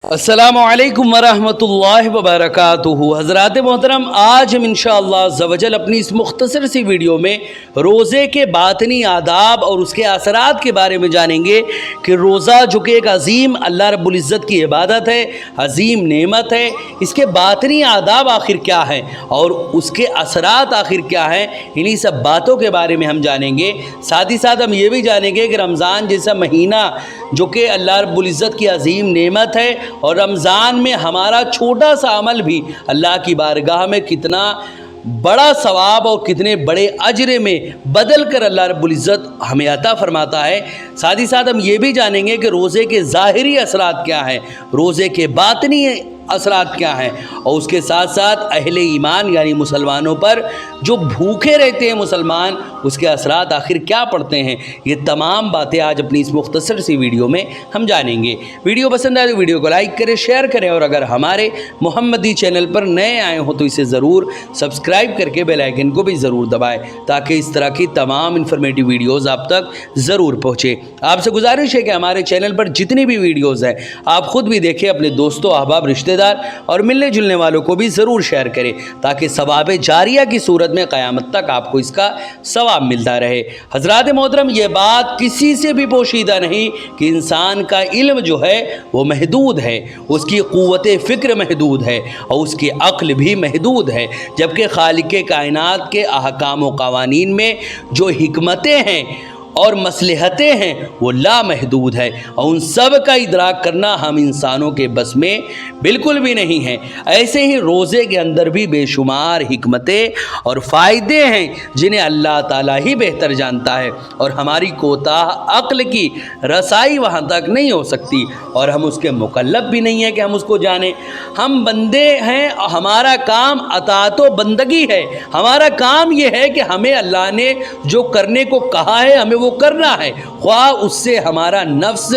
अस्सलामु अलैकुम वरहमतुल्लाहि वबरकातुहू। हज़रात मोहतरम, आज हम इंशाअल्लाह अज़्ज़वजल अपनी इस मुख्तसर सी वीडियो में रोज़े के बातनी आदाब और उसके असरात के बारे में जानेंगे कि रोज़ा जो कि एक अज़ीम अल्लाह रब्बुल इज़्ज़त की इबादत है, अज़ीम नेमत है, इसके बातनी आदाब आखिर क्या हैं और उसके असरात आखिर क्या हैं, इन्हीं सब बातों के बारे में हम जानेंगे। साथ ही साथ हम ये भी जानेंगे कि रमज़ान जैसा महीना जो कि अल्लाह रब्बुल इज़्ज़त की अज़ीम नेमत है और रमज़ान में हमारा छोटा सा अमल भी अल्लाह की बारगाह में कितना बड़ा सवाब और कितने बड़े अजर में बदल कर अल्लाह रब्बुल इज़्ज़त हमें अता फरमाता है। साथ ही साथ हम ये भी जानेंगे कि रोज़े के ज़ाहिरी असरात क्या हैं, रोज़े के बातनी असरात क्या हैं और उसके साथ साथ अहले ईमान यानी मुसलमानों पर जो भूखे रहते हैं मुसलमान, उसके असरात आखिर क्या पड़ते हैं। ये तमाम बातें आज अपनी इस मुख्तसर सी वीडियो में हम जानेंगे। वीडियो पसंद आए तो वीडियो को लाइक करें, शेयर करें और अगर हमारे मोहम्मदी चैनल पर नए आए हो तो इसे ज़रूर सब्सक्राइब करके बेल आइकन को भी ज़रूर दबाएं ताकि इस तरह की तमाम इन्फॉर्मेटिव वीडियोज़ आप तक ज़रूर पहुँचे। आपसे गुजारिश है कि हमारे चैनल पर जितनी भी वीडियोज़ हैं आप ख़ुद भी देखें, अपने दोस्तों अहबाब रिश्तेदार और मिलने जुलने वालों को भी ज़रूर शेयर करें ताकि सवाब जारिया की सूरत में क़यामत तक आपको इसका सवाब मिलता रहे। हज़रात मोहतरम, ये बात किसी से भी पोशीदा नहीं कि इंसान का इल्म जो है वो महदूद है, उसकी क़ुव्वत फ़िक्र महदूद है और उसकी अक्ल भी महदूद है, जबकि खालिक़े कायनात के अहकाम व क़वानीन में जो हिकमतें हैं और मसलहतें हैं वो लामहदूद है और उन सब का इदराक करना हम इंसानों के बस में बिल्कुल भी नहीं है। ऐसे ही रोज़े के अंदर भी बेशुमार हिकमतें और फ़ायदे हैं जिन्हें अल्लाह ताला ही बेहतर जानता है और हमारी कोताह अक्ल की रसाई वहाँ तक नहीं हो सकती और हम उसके मुकल्लफ भी नहीं हैं कि हम उसको जानें। हम बंदे हैं और हमारा काम अताअत व बंदगी है। हमारा काम ये है कि हमें अल्लाह ने जो करने को कहा है हमें वो करना है, ख्वाह उससे हमारा नफ्स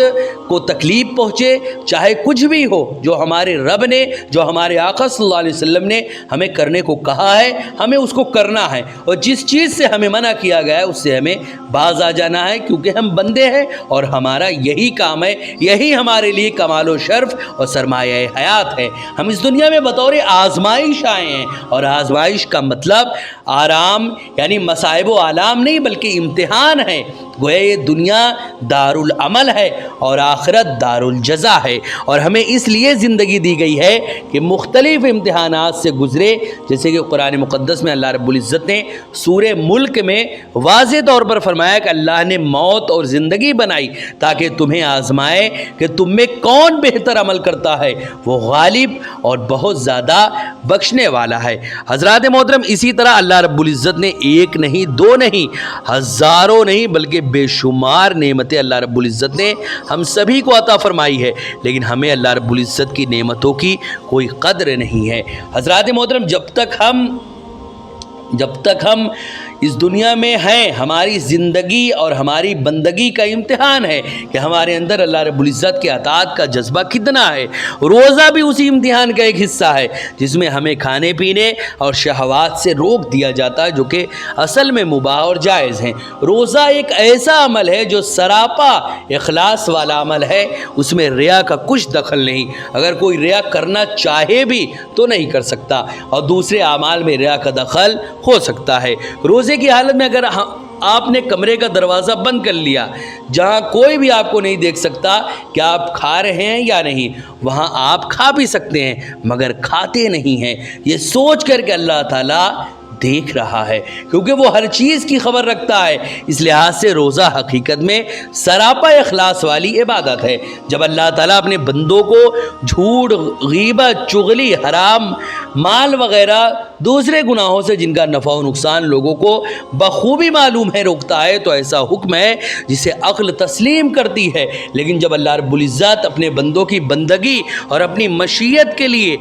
को तकलीफ पहुँचे, चाहे कुछ भी हो। जो हमारे रब ने, जो हमारे आका सल्लल्लाहु अलैहि वसल्लम ने हमें करने को कहा है हमें उसको करना है और जिस चीज़ से हमें मना किया गया है उससे हमें बाज आ जाना है, क्योंकि हम बंदे हैं और हमारा यही काम है, यही हमारे लिए कमाल व शर्फ और सरमाया हयात है। हम इस दुनिया में बतौर आजमाइश आए हैं और आजमाइश का मतलब आराम यानी मसाइब व आलाम नहीं बल्कि इम्तिहान है। गोया ये दुनिया दारुल अमल है और आखिरत दारुल जज़ा है और हमें इसलिए ज़िंदगी दी गई है कि मुख्तलिफ़ इम्तिहानात से गुज़रे। जैसे कि कुरान मुक़द्दस में अल्लाह रब्बुल इज़्ज़त ने सूरे मुल्क में वाज़े तौर पर फरमाया कि अल्लाह ने मौत और ज़िंदगी बनाई ताकि तुम्हें आज़माए कि तुम में कौन बेहतर अमल करता है, वो गालिब और बहुत ज़्यादा बख्शने वाला है। हज़रात मोहतरम, इसी तरह अल्लाह रब्बुल इज़्ज़त ने एक नहीं, दो नहीं, हज़ारों नहीं बल्कि बेशुमार नेमतें अल्लाह रब्बुल इज़्ज़त ने हम सभी को अता फरमाई है, लेकिन हमें अल्लाह रब्बुल इज़्ज़त की नेमतों की कोई कद्र नहीं है। हज़रात मोहतरम, जब तक हम इस दुनिया में हैं, हमारी ज़िंदगी और हमारी बंदगी का इम्तिहान है कि हमारे अंदर अल्लाह रब्बुल इज़्ज़त के अताअत का जज्बा कितना है। रोज़ा भी उसी इम्तिहान का एक हिस्सा है जिसमें हमें खाने पीने और शहवात से रोक दिया जाता है जो कि असल में मुबाह और जायज़ हैं। रोज़ा एक ऐसा अमल है जो सरापा इखलास वाला अमल है, उसमें रिया का कुछ दखल नहीं। अगर कोई रिया करना चाहे भी तो नहीं कर सकता और दूसरे आमाल में रिया का दखल हो सकता है। रोज़े की हालत में अगर आपने कमरे का दरवाज़ा बंद कर लिया जहाँ कोई भी आपको नहीं देख सकता कि आप खा रहे हैं या नहीं, वहाँ आप खा भी सकते हैं मगर खाते नहीं हैं, ये सोच कर के अल्लाह ताला देख रहा है क्योंकि वो हर चीज़ की खबर रखता है। इस लिहाज से रोज़ा हकीकत में सरापा इखलास वाली इबादत है। जब अल्लाह ताला अपने बंदों को झूठ, गीबत, चुगली, हराम माल वग़ैरह दूसरे गुनाहों से जिनका नफ़ा व नुकसान लोगों को बखूबी मालूम है रोकता है तो ऐसा हुक्म है जिसे अक्ल तस्लीम करती है। लेकिन जब अल्लाह रब्बुल इज़्ज़त अपने बंदों की बंदगी और अपनी मशीयत के लिए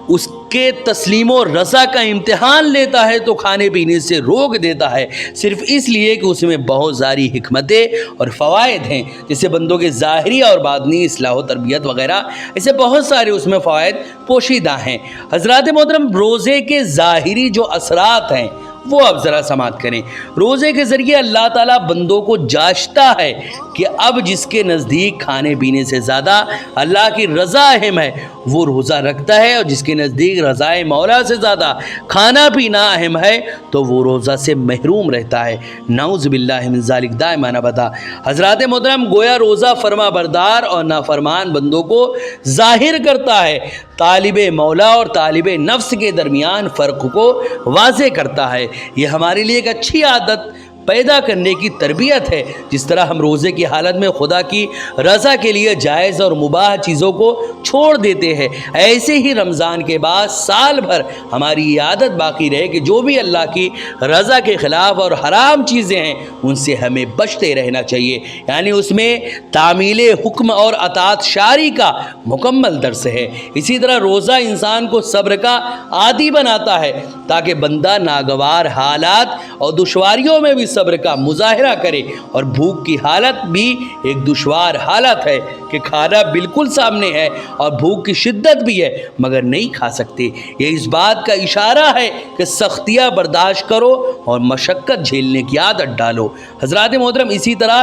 उसके तस्लीम और रज़ा का इम्तिहान लेता है तो खाने पीने से रोक देता है, सिर्फ़ इसलिए कि उसमें बहुत सारी हिकमतें और फ़वाइद हैं, जैसे बंदों के ज़ाहिरी और बातनी इस्लाह व तरबियत वग़ैरह, ऐसे बहुत सारे उसमें फ़वाइद पोशीदा हैं। हज़रात मोहतरम, रोज़े के ज़ाहिरी जो असरात हैं وہ अब ज़रा समात करें। रोज़े के ज़रिए अल्लाह ताला बंदों को जांचता है कि अब जिसके नज़दीक खाने पीने से ज़्यादा अल्लाह की रज़ा अहम है वो रोज़ा रखता है, और जिसके नज़दीक रज़ाए मौला से ज़्यादा खाना पीना अहम है तो वो रोज़ा से महरूम रहता है। नाउज़ बिल्लाहि मिन ज़ालिक दाइमान अबदा। हज़रात मोहतरम, गोया रोज़ा फरमा बरदार और नाफरमान बंदों को ज़ाहिर करता है, तालिब मौला और तालिब नफ्स के दरमियान फ़र्क को वाज़े करता है। ये हमारे लिए एक अच्छी आदत पैदा करने की तरबियत है। जिस तरह हम रोज़े की हालत में खुदा की रज़ा के लिए जायज़ और मुबाह चीज़ों को छोड़ देते हैं, ऐसे ही रमज़ान के बाद साल भर हमारी ये आदत बाकी रहे कि जो भी अल्लाह की रज़ा के ख़िलाफ़ और हराम चीज़ें हैं उनसे हमें बचते रहना चाहिए। यानी उसमें तामील हुक्म और अतात शारी का मुकम्मल दर्स है। इसी तरह रोज़ा इंसान को सब्र का आदी बनाता है ताकि बंदा नागवार हालात और दुश्वारियों में भी सब्र का मुजाहिरा करे। और भूख की हालत भी एक दुश्वार हालत है कि खाना बिल्कुल सामने है और भूख की शिद्दत भी है मगर नहीं खा सकते। ये इस बात का इशारा है कि सख्तियाँ बर्दाश्त करो और मशक्क़त झेलने की आदत डालो। हज़रात मोहतरम, इसी तरह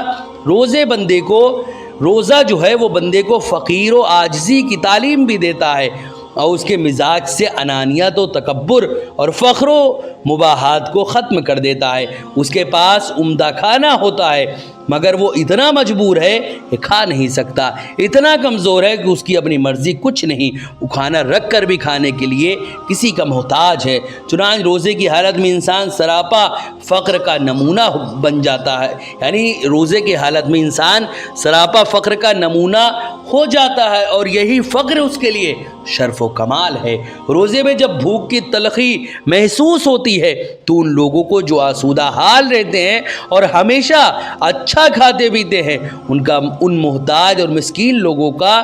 रोज़ा जो है वो बंदे को फ़कीर व आजिज़ी की तालीम भी देता है और उसके मिजाज से अनानियत व तकब्बुर और फ़ख्र व मुबाहात को ख़त्म कर देता है। उसके पास उम्दा खाना होता है मगर वो इतना मजबूर है कि खा नहीं सकता, इतना कमज़ोर है कि उसकी अपनी मर्ज़ी कुछ नहीं, वो खाना रख कर भी खाने के लिए किसी का मोहताज है। चुनांच रोज़े की हालत में इंसान सरापा फ़ख्र का नमूना बन जाता है। यानी रोज़े की हालत में इंसान सरापा फ़ख्र का नमूना हो जाता है और यही फ़ख्र उसके लिए शर्फ़ व कमाल है। रोज़े में जब भूख की तलख़ी महसूस होती है तो उन लोगों को जो आसूदा हाल रहते हैं और हमेशा अच्छा खाते पीते हैं उन मोहताज और मिस्कीन लोगों का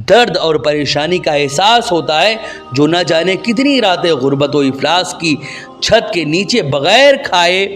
दर्द और परेशानी का एहसास होता है जो न जाने कितनी रातें गुर्बत व इफलास की छत के नीचे बग़ैर खाए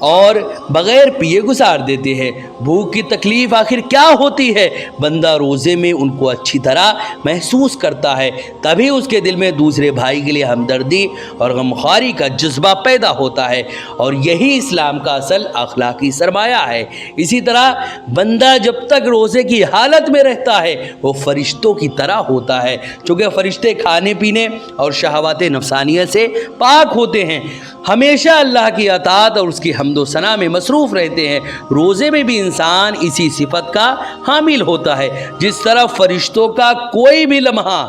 और बग़ैर पिए गुजार देते हैं। भूख की तकलीफ़ आखिर क्या होती है? बंदा रोज़े में उनको अच्छी तरह महसूस करता है, तभी उसके दिल में दूसरे भाई के लिए हमदर्दी और गमख्वारी का जज्बा पैदा होता है और यही इस्लाम का असल अखलाकी सरमाया है। इसी तरह बंदा जब तक रोज़े की हालत में रहता है वो फ़रिश्तों की तरह होता है, चूँकि फ़रिश्ते खाने पीने और शहवात नफ्सानियत से पाक होते हैं, हमेशा अल्लाह की अताअत और उसकी हम्दो सना में मसरूफ़ रहते हैं। रोज़े में भी इंसान इसी सिफत का हामिल होता है। जिस तरह फ़रिश्तों का कोई भी लम्हा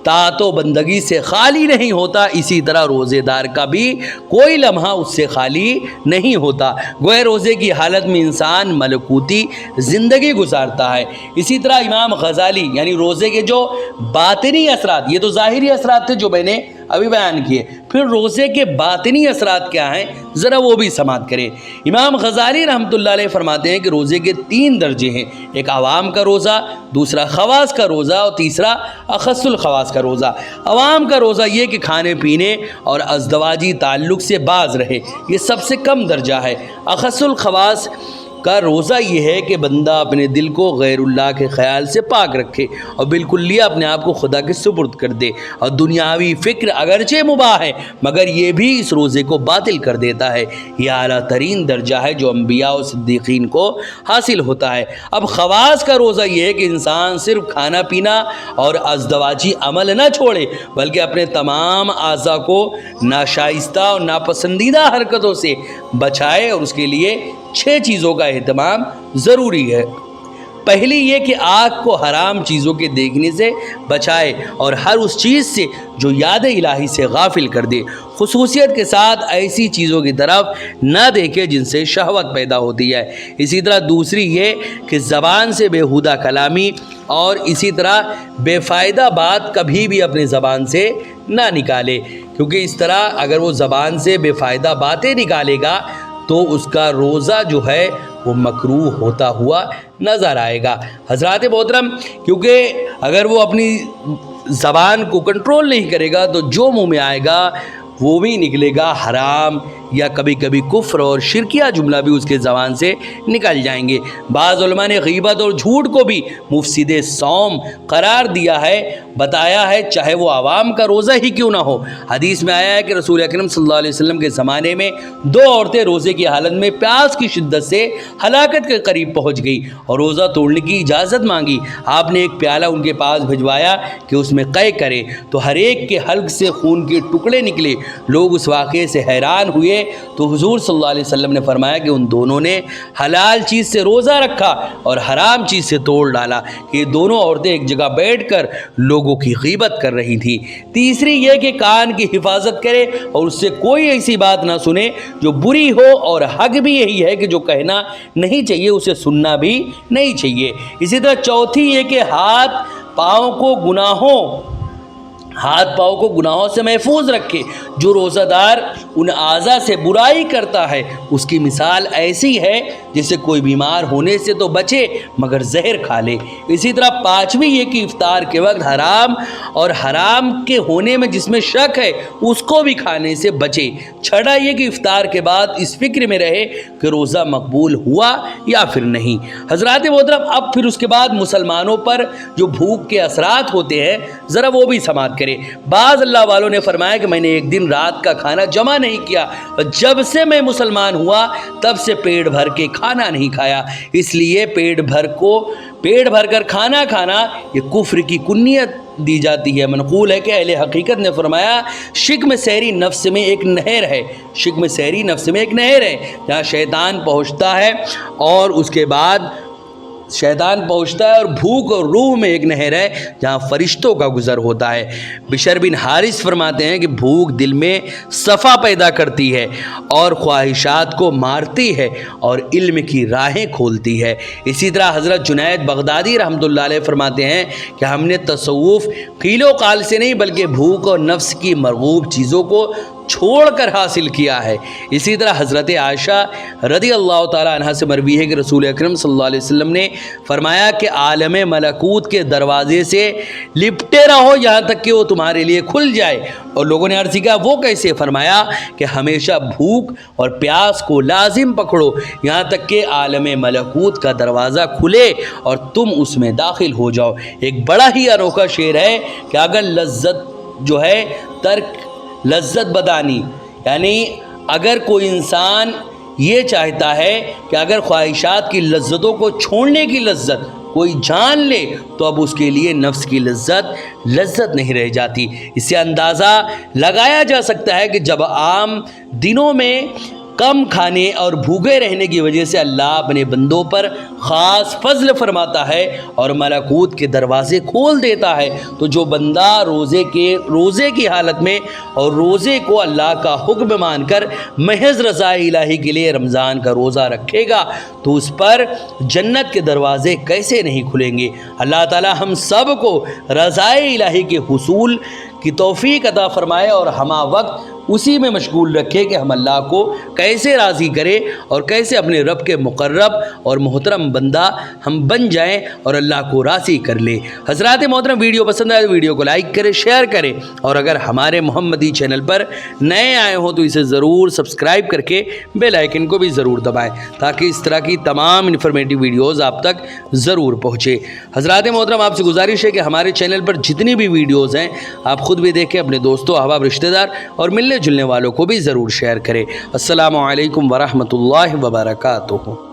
तातो बंदगी से खाली नहीं होता, इसी तरह रोज़ेदार का भी कोई लम्हा उससे खाली नहीं होता। गोया रोज़े की हालत में इंसान मलकूती ज़िंदगी गुजारता है। इसी तरह इमाम ग़ज़ाली यानी रोज़े के जो बातिनी असरात, ये तो ज़ाहिरी असरात थे जो मैंने अभी बयान किए, फिर रोज़े के बातिनी असरात क्या हैं ज़रा वो भी समात करें। इमाम ग़ज़ाली रहमतुल्लाह अलैह फरमाते हैं कि रोज़े के 3 दर्जे हैं, एक आवाम का रोज़ा, दूसरा ख़वास का रोज़ा और तीसरा अख़स्सुल ख़वास का रोज़ा। आवाम का रोज़ा ये कि खाने पीने और अज़दवाजी ताल्लुक़ से बाज रहे, ये सबसे कम दर्जा है। अख़स्सुल ख़वास का रोज़ा ये है कि बंदा अपने दिल को गैरुल्लाह के ख़याल से पाक रखे और बिल्कुलिया अपने आप को खुदा के सुपुर्द कर दे। और दुनियावी फ़िक्र अगरचे मुबाह है मगर ये भी इस रोज़े को बातिल कर देता है। ये आला तरीन दर्जा है जो अम्बिया और सिद्दीक़ीन को हासिल होता है। अब ख़वास का रोज़ा ये है कि इंसान सिर्फ खाना पीना और अज़दवाजी अमल न छोड़े बल्कि अपने तमाम आज़ा को नाशाइस्ता और नापसंदीदा हरकतों से बचाए और उसके लिए 6 चीज़ों का एहतमाम ज़रूरी है। पहली ये कि आँख को हराम चीज़ों के देखने से बचाए और हर उस चीज़ से जो याद इलाही से गाफिल कर दे, खुसूसियत के साथ ऐसी चीज़ों की तरफ न देखे जिनसे शहवत पैदा होती है। इसी तरह दूसरी ये कि ज़बान से बेहुदा कलामी और इसी तरह बेफ़ायदा बात कभी भी अपनी ज़बान से ना निकाले, क्योंकि इस तरह अगर वो ज़बान से बेफ़ायदा बातें निकालेगा तो उसका रोज़ा जो है वो मकरूह होता हुआ नज़र आएगा। हज़रात मोहतरम, क्योंकि अगर वो अपनी ज़बान को कंट्रोल नहीं करेगा तो जो मुंह में आएगा وہ بھی نکلے گا حرام یا کبھی کبھی کفر اور شرکیہ جملہ بھی اس کے زبان سے نکل جائیں گے۔ بعض علماء نے غیبت اور جھوٹ کو بھی مفسد صوم قرار دیا ہے، بتایا ہے چاہے وہ عوام کا روزہ ہی کیوں نہ ہو۔ حدیث میں آیا ہے کہ رسول اکرم صلی اللہ علیہ وسلم کے زمانے میں 2 عورتیں روزے کی حالت میں پیاس کی شدت سے ہلاکت کے قریب پہنچ گئی اور روزہ توڑنے کی اجازت مانگی۔ آپ نے ایک پیالہ ان کے پاس بھجوایا کہ اس میں قے کرے، تو ہر ایک کے حلق سے خون کے ٹکڑے نکلے۔ لوگ اس واقعے سے حیران ہوئے تو حضور صلی اللہ علیہ وسلم نے فرمایا کہ ان دونوں نے حلال چیز سے روزہ رکھا اور حرام چیز سے توڑ ڈالا۔ یہ دونوں عورتیں ایک جگہ بیٹھ کر لوگوں کی غیبت کر رہی تھیں۔ تیسری یہ کہ کان کی حفاظت کرے اور اس سے کوئی ایسی بات نہ سنے جو بری ہو، اور حق بھی یہی ہے کہ جو کہنا نہیں چاہیے اسے سننا بھی نہیں چاہیے۔ اسی طرح چوتھی یہ کہ ہاتھ پاؤں کو گناہوں سے محفوظ رکھے۔ جو روزہ دار ان اعضاء سے برائی کرتا ہے اس کی مثال ایسی ہے جیسے کوئی بیمار ہونے سے تو بچے مگر زہر کھا لے۔ اسی طرح پانچویں یہ کہ افطار کے وقت حرام اور حرام کے ہونے میں جس میں شک ہے اس کو بھی کھانے سے بچے۔ چھٹا یہ کہ افطار کے بعد اس فکر میں رہے کہ روزہ مقبول ہوا یا پھر نہیں۔ حضرات محترم، اب پھر اس کے بعد مسلمانوں پر جو بھوک کے اثرات ہوتے ہیں ذرا وہ بھی سماعت کرے۔ بعض اللہ والوں نے فرمایا کہ میں نے ایک دن رات کا کھانا جمع نہیں کیا، جب سے میں مسلمان ہوا تب سے پیٹ بھر کے کھانا نہیں کھایا۔ اس لیے پیٹ بھر کر کھانا کھانا یہ کفر کی کنیت دی جاتی ہے۔ منقول ہے کہ اہل حقیقت نے فرمایا شکم سحری نفس میں ایک نہر ہے، جہاں شیطان پہنچتا ہے اور اس کے بعد اور بھوک اور روح میں ایک نہر ہے جہاں فرشتوں کا گزر ہوتا ہے۔ بشر بن حارث فرماتے ہیں کہ بھوک دل میں صفا پیدا کرتی ہے اور خواہشات کو مارتی ہے اور علم کی راہیں کھولتی ہے۔ اسی طرح حضرت جنید بغدادی رحمۃ اللہ علیہ فرماتے ہیں کہ ہم نے تصوف قیل و قال سے نہیں بلکہ بھوک اور نفس کی مرغوب چیزوں کو چھوڑ کر حاصل کیا ہے۔ اسی طرح حضرت عائشہ رضی اللہ تعالیٰ عنہ سے مروی ہے کہ رسول اکرم صلی اللہ علیہ وسلم نے فرمایا کہ عالم ملکوت کے دروازے سے لپٹے رہو یہاں تک کہ وہ تمہارے لیے کھل جائے۔ اور لوگوں نے عرض کیا وہ کیسے؟ فرمایا کہ ہمیشہ بھوک اور پیاس کو لازم پکڑو یہاں تک کہ عالم ملکوت کا دروازہ کھلے اور تم اس میں داخل ہو جاؤ۔ ایک بڑا ہی انوکھا شعر ہے کہ اگر لذت بدانی، یعنی اگر کوئی انسان یہ چاہتا ہے کہ اگر خواہشات کی لذتوں کو چھوڑنے کی لذت کوئی جان لے تو اب اس کے لیے نفس کی لذت نہیں رہ جاتی۔ اس سے اندازہ لگایا جا سکتا ہے کہ جب عام دنوں میں کم کھانے اور بھوکے رہنے کی وجہ سے اللہ اپنے بندوں پر خاص فضل فرماتا ہے اور ملکوت کے دروازے کھول دیتا ہے، تو جو بندہ روزے کی حالت میں اور روزے کو اللہ کا حکم مان کر محض رضا الہی کے لیے رمضان کا روزہ رکھے گا تو اس پر جنت کے دروازے کیسے نہیں کھلیں گے۔ اللہ تعالی ہم سب کو رضا الہی کے حصول کی توفیق عطا فرمائے اور ہمہ وقت اسی میں مشغول رکھے کہ ہم اللہ کو کیسے راضی کرے اور کیسے اپنے رب کے مقرب اور محترم بندہ ہم بن جائیں اور اللہ کو راضی کر لے۔ حضرات محترم، ویڈیو پسند آئے تو ویڈیو کو لائک کریں، شیئر کریں، اور اگر ہمارے محمدی چینل پر نئے آئے ہوں تو اسے ضرور سبسکرائب کر کے بیل آئیکن کو بھی ضرور دبائیں تاکہ اس طرح کی تمام انفارمیٹیو ویڈیوز آپ تک ضرور پہنچے۔ حضرات محترم، آپ سے گزارش ہے کہ ہمارے چینل پر جتنی بھی ویڈیوز ہیں آپ خود بھی دیکھیں، اپنے دوستوں، احباب، رشتہ دار اور ملنے جلنے والوں کو بھی ضرور شیئر کریں۔ السلام علیکم ورحمۃ اللہ وبرکاتہ۔